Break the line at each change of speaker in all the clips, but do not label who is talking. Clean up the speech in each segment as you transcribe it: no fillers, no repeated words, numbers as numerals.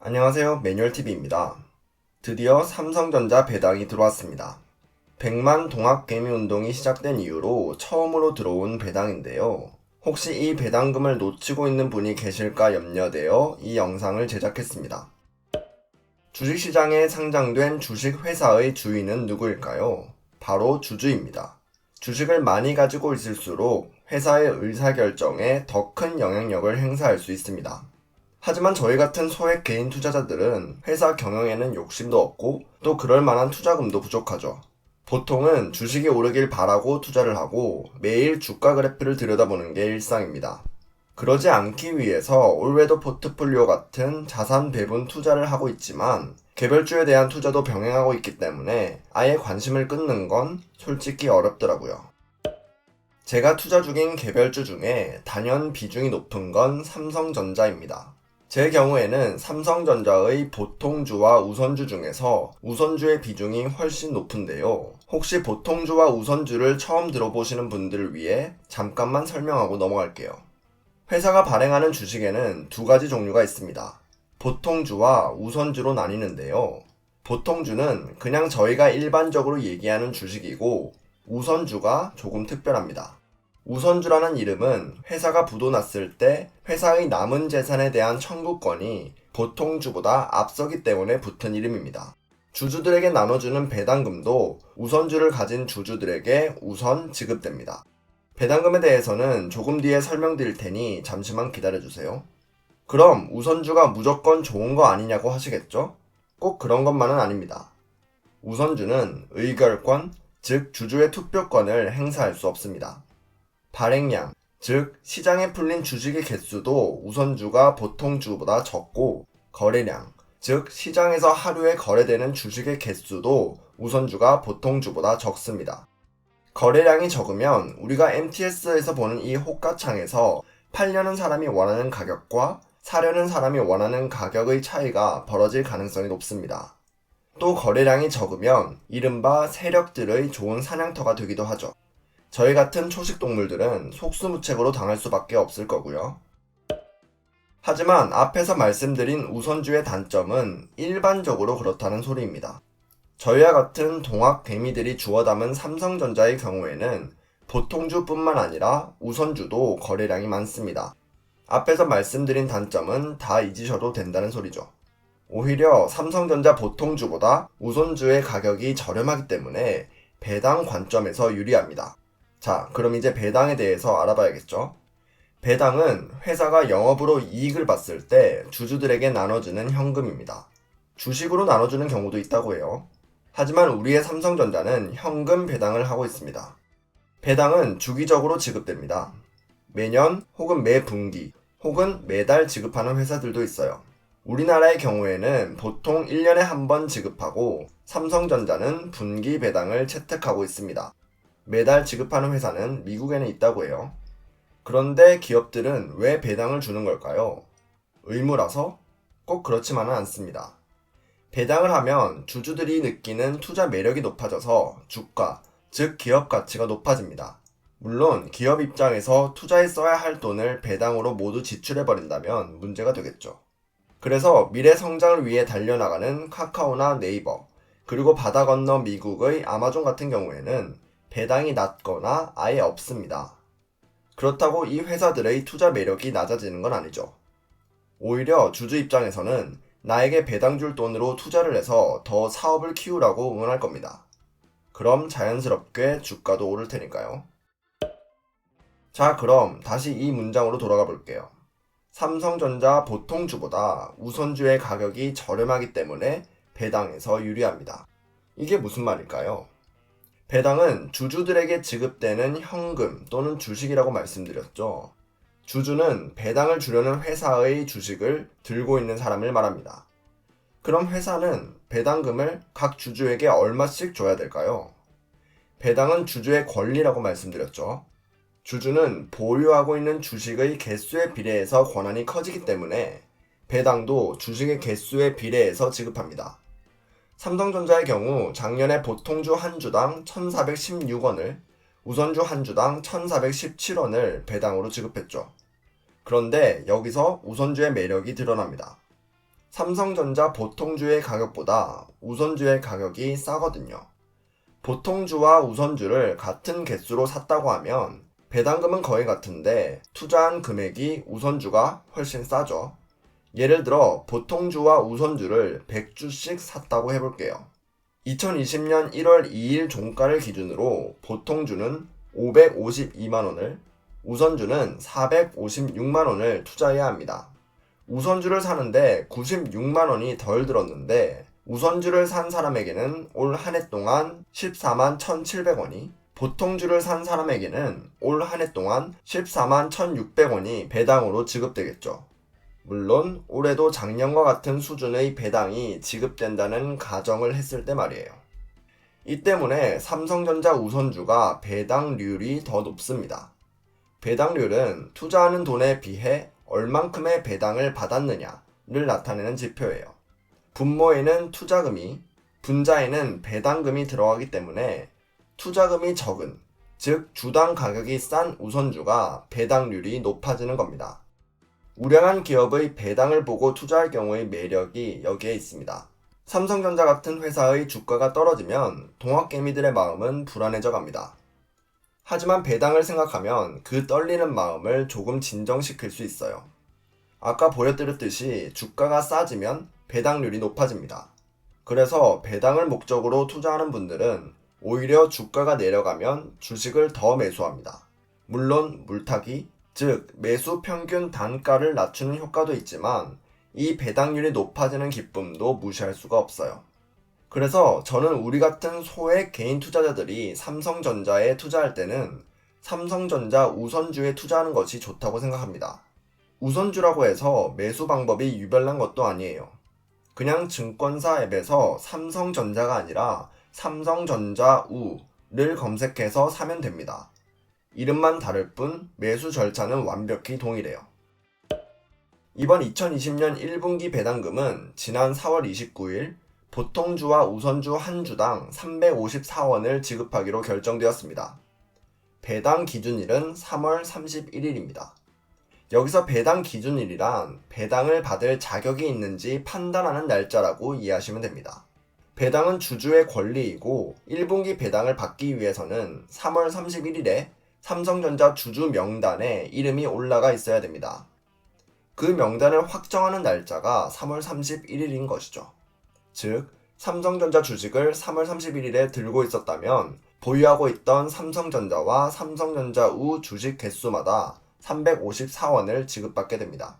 안녕하세요. 매뉴얼TV입니다. 드디어 삼성전자 배당이 들어왔습니다. 100만 동학개미운동이 시작된 이후로 처음으로 들어온 배당인데요. 혹시 이 배당금을 놓치고 있는 분이 계실까 염려되어 이 영상을 제작했습니다. 주식시장에 상장된 주식회사의 주인은 누구일까요? 바로 주주입니다. 주식을 많이 가지고 있을수록 회사의 의사결정에 더 큰 영향력을 행사할 수 있습니다. 하지만 저희 같은 소액 개인 투자자들은 회사 경영에는 욕심도 없고 또 그럴 만한 투자금도 부족하죠. 보통은 주식이 오르길 바라고 투자를 하고 매일 주가 그래프를 들여다보는 게 일상입니다. 그러지 않기 위해서 올웨더 포트폴리오 같은 자산 배분 투자를 하고 있지만 개별주에 대한 투자도 병행하고 있기 때문에 아예 관심을 끊는 건 솔직히 어렵더라고요. 제가 투자 중인 개별주 중에 단연 비중이 높은 건 삼성전자입니다. 제 경우에는 삼성전자의 보통주와 우선주 중에서 우선주의 비중이 훨씬 높은데요. 혹시 보통주와 우선주를 처음 들어보시는 분들을 위해 잠깐만 설명하고 넘어갈게요. 회사가 발행하는 주식에는 두 가지 종류가 있습니다. 보통주와 우선주로 나뉘는데요. 보통주는 그냥 저희가 일반적으로 얘기하는 주식이고 우선주가 조금 특별합니다. 우선주라는 이름은 회사가 부도났을 때 회사의 남은 재산에 대한 청구권이 보통주보다 앞서기 때문에 붙은 이름입니다. 주주들에게 나눠주는 배당금도 우선주를 가진 주주들에게 우선 지급됩니다. 배당금에 대해서는 조금 뒤에 설명드릴 테니 잠시만 기다려주세요. 그럼 우선주가 무조건 좋은 거 아니냐고 하시겠죠? 꼭 그런 것만은 아닙니다. 우선주는 의결권, 즉 주주의 투표권을 행사할 수 없습니다. 발행량, 즉 시장에 풀린 주식의 개수도 우선주가 보통주보다 적고 거래량, 즉 시장에서 하루에 거래되는 주식의 개수도 우선주가 보통주보다 적습니다. 거래량이 적으면 우리가 MTS에서 보는 이 호가창에서 팔려는 사람이 원하는 가격과 사려는 사람이 원하는 가격의 차이가 벌어질 가능성이 높습니다. 또 거래량이 적으면 이른바 세력들의 좋은 사냥터가 되기도 하죠. 저희 같은 초식 동물들은 속수무책으로 당할 수밖에 없을 거고요. 하지만 앞에서 말씀드린 우선주의 단점은 일반적으로 그렇다는 소리입니다. 저희와 같은 동학 개미들이 주워 담은 삼성전자의 경우에는 보통주뿐만 아니라 우선주도 거래량이 많습니다. 앞에서 말씀드린 단점은 다 잊으셔도 된다는 소리죠. 오히려 삼성전자 보통주보다 우선주의 가격이 저렴하기 때문에 배당 관점에서 유리합니다. 자, 그럼 이제 배당에 대해서 알아봐야겠죠? 배당은 회사가 영업으로 이익을 봤을 때 주주들에게 나눠주는 현금입니다. 주식으로 나눠주는 경우도 있다고 해요. 하지만 우리의 삼성전자는 현금 배당을 하고 있습니다. 배당은 주기적으로 지급됩니다. 매년 혹은 매 분기 혹은 매달 지급하는 회사들도 있어요. 우리나라의 경우에는 보통 1년에 한 번 지급하고 삼성전자는 분기 배당을 채택하고 있습니다. 매달 지급하는 회사는 미국에는 있다고 해요. 그런데 기업들은 왜 배당을 주는 걸까요? 의무라서? 꼭 그렇지만은 않습니다. 배당을 하면 주주들이 느끼는 투자 매력이 높아져서 주가, 즉 기업 가치가 높아집니다. 물론 기업 입장에서 투자에 써야 할 돈을 배당으로 모두 지출해버린다면 문제가 되겠죠. 그래서 미래 성장을 위해 달려나가는 카카오나 네이버, 그리고 바다 건너 미국의 아마존 같은 경우에는 배당이 낮거나 아예 없습니다. 그렇다고 이 회사들의 투자 매력이 낮아지는 건 아니죠. 오히려 주주 입장에서는 나에게 배당 줄 돈으로 투자를 해서 더 사업을 키우라고 응원할 겁니다. 그럼 자연스럽게 주가도 오를 테니까요. 자, 그럼 다시 이 문장으로 돌아가 볼게요. 삼성전자 보통주보다 우선주의 가격이 저렴하기 때문에 배당에서 유리합니다. 이게 무슨 말일까요? 배당은 주주들에게 지급되는 현금 또는 주식이라고 말씀드렸죠. 주주는 배당을 주려는 회사의 주식을 들고 있는 사람을 말합니다. 그럼 회사는 배당금을 각 주주에게 얼마씩 줘야 될까요? 배당은 주주의 권리라고 말씀드렸죠. 주주는 보유하고 있는 주식의 개수에 비례해서 권한이 커지기 때문에 배당도 주식의 개수에 비례해서 지급합니다. 삼성전자의 경우 작년에 보통주 한 주당 1,416원을, 우선주 한 주당 1,417원을 배당으로 지급했죠. 그런데 여기서 우선주의 매력이 드러납니다. 삼성전자 보통주의 가격보다 우선주의 가격이 싸거든요. 보통주와 우선주를 같은 개수로 샀다고 하면 배당금은 거의 같은데 투자한 금액이 우선주가 훨씬 싸죠. 예를 들어 보통주와 우선주를 100주씩 샀다고 해볼게요. 2020년 1월 2일 종가를 기준으로 보통주는 552만원을, 우선주는 456만원을 투자해야 합니다. 우선주를 사는데 96만원이 덜 들었는데 우선주를 산 사람에게는 올 한 해 동안 14만 1,700원이, 보통주를 산 사람에게는 올 한 해 동안 14만 1,600원이 배당으로 지급되겠죠. 물론 올해도 작년과 같은 수준의 배당이 지급된다는 가정을 했을 때 말이에요. 이 때문에 삼성전자 우선주가 배당률이 더 높습니다. 배당률은 투자하는 돈에 비해 얼만큼의 배당을 받았느냐를 나타내는 지표예요. 분모에는 투자금이, 분자에는 배당금이 들어가기 때문에 투자금이 적은, 즉 주당 가격이 싼 우선주가 배당률이 높아지는 겁니다. 우량한 기업의 배당을 보고 투자할 경우의 매력이 여기에 있습니다. 삼성전자 같은 회사의 주가가 떨어지면 동학개미들의 마음은 불안해져 갑니다. 하지만 배당을 생각하면 그 떨리는 마음을 조금 진정시킬 수 있어요. 아까 보여드렸듯이 주가가 싸지면 배당률이 높아집니다. 그래서 배당을 목적으로 투자하는 분들은 오히려 주가가 내려가면 주식을 더 매수합니다. 물론 물타기, 즉 매수 평균 단가를 낮추는 효과도 있지만 이 배당률이 높아지는 기쁨도 무시할 수가 없어요. 그래서 저는 우리 같은 소액 개인 투자자들이 삼성전자에 투자할 때는 삼성전자 우선주에 투자하는 것이 좋다고 생각합니다. 우선주라고 해서 매수 방법이 유별난 것도 아니에요. 그냥 증권사 앱에서 삼성전자가 아니라 삼성전자우를 검색해서 사면 됩니다. 이름만 다를 뿐 매수 절차는 완벽히 동일해요. 이번 2020년 1분기 배당금은 지난 4월 29일 보통주와 우선주 한 주당 354원을 지급하기로 결정되었습니다. 배당 기준일은 3월 31일입니다. 여기서 배당 기준일이란 배당을 받을 자격이 있는지 판단하는 날짜라고 이해하시면 됩니다. 배당은 주주의 권리이고 1분기 배당을 받기 위해서는 3월 31일에 삼성전자 주주 명단에 이름이 올라가 있어야 됩니다. 그 명단을 확정하는 날짜가 3월 31일인 것이죠. 즉, 삼성전자 주식을 3월 31일에 들고 있었다면 보유하고 있던 삼성전자와 삼성전자우 주식 개수마다 354원을 지급받게 됩니다.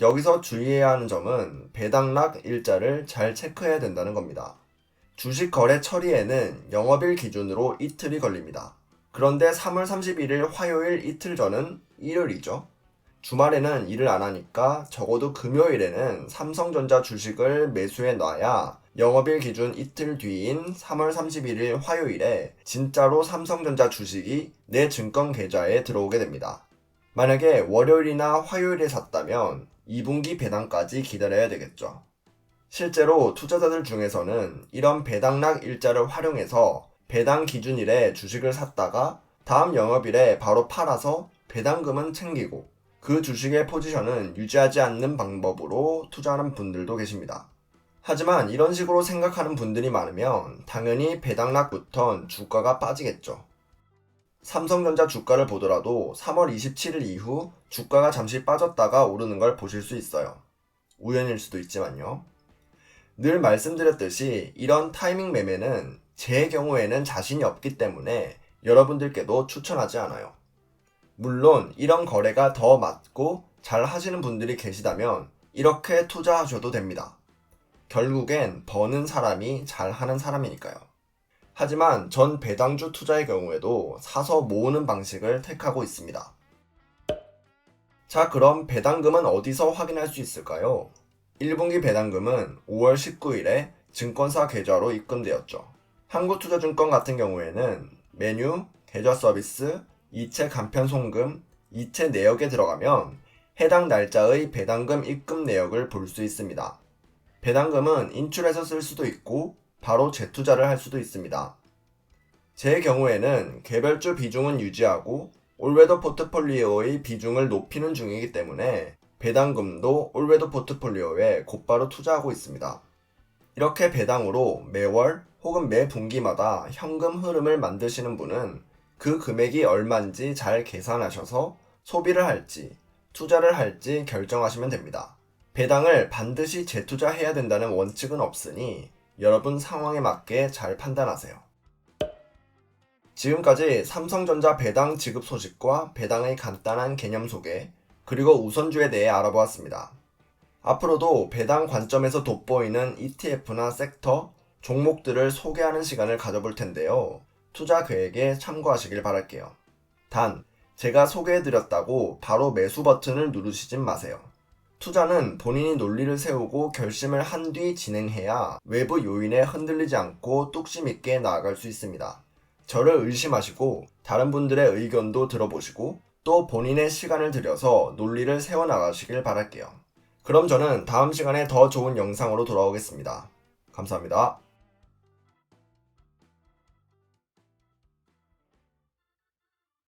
여기서 주의해야 하는 점은 배당락 일자를 잘 체크해야 된다는 겁니다. 주식 거래 처리에는 영업일 기준으로 이틀이 걸립니다. 그런데 3월 31일 화요일 이틀 전은 일요일이죠. 주말에는 일을 안 하니까 적어도 금요일에는 삼성전자 주식을 매수해 놔야 영업일 기준 이틀 뒤인 3월 31일 화요일에 진짜로 삼성전자 주식이 내 증권 계좌에 들어오게 됩니다. 만약에 월요일이나 화요일에 샀다면 2분기 배당까지 기다려야 되겠죠. 실제로 투자자들 중에서는 이런 배당락 일자를 활용해서 배당 기준일에 주식을 샀다가 다음 영업일에 바로 팔아서 배당금은 챙기고 그 주식의 포지션은 유지하지 않는 방법으로 투자하는 분들도 계십니다. 하지만 이런 식으로 생각하는 분들이 많으면 당연히 배당락부턴 주가가 빠지겠죠. 삼성전자 주가를 보더라도 3월 27일 이후 주가가 잠시 빠졌다가 오르는 걸 보실 수 있어요. 우연일 수도 있지만요. 늘 말씀드렸듯이 이런 타이밍 매매는 제 경우에는 자신이 없기 때문에 여러분들께도 추천하지 않아요. 물론 이런 거래가 더 맞고 잘 하시는 분들이 계시다면 이렇게 투자하셔도 됩니다. 결국엔 버는 사람이 잘 하는 사람이니까요. 하지만 전 배당주 투자의 경우에도 사서 모으는 방식을 택하고 있습니다. 자, 그럼 배당금은 어디서 확인할 수 있을까요? 1분기 배당금은 5월 19일에 증권사 계좌로 입금되었죠. 한국투자증권 같은 경우에는 메뉴, 계좌 서비스, 이체 간편 송금, 이체 내역에 들어가면 해당 날짜의 배당금 입금 내역을 볼 수 있습니다. 배당금은 인출해서 쓸 수도 있고 바로 재투자를 할 수도 있습니다. 제 경우에는 개별주 비중은 유지하고 올웨더 포트폴리오의 비중을 높이는 중이기 때문에 배당금도 올웨도 포트폴리오에 곧바로 투자하고 있습니다. 이렇게 배당으로 매월 혹은 매 분기마다 현금 흐름을 만드시는 분은 그 금액이 얼마인지 잘 계산하셔서 소비를 할지 투자를 할지 결정하시면 됩니다. 배당을 반드시 재투자해야 된다는 원칙은 없으니 여러분 상황에 맞게 잘 판단하세요. 지금까지 삼성전자 배당 지급 소식과 배당의 간단한 개념 소개, 그리고 우선주에 대해 알아보았습니다. 앞으로도 배당 관점에서 돋보이는 ETF나 섹터, 종목들을 소개하는 시간을 가져볼 텐데요. 투자 계획에 참고하시길 바랄게요. 단, 제가 소개해드렸다고 바로 매수 버튼을 누르시진 마세요. 투자는 본인이 논리를 세우고 결심을 한 뒤 진행해야 외부 요인에 흔들리지 않고 뚝심 있게 나아갈 수 있습니다. 저를 의심하시고 다른 분들의 의견도 들어보시고 또 본인의 시간을 들여서 논리를 세워나가시길 바랄게요. 그럼 저는 다음 시간에 더 좋은 영상으로 돌아오겠습니다. 감사합니다.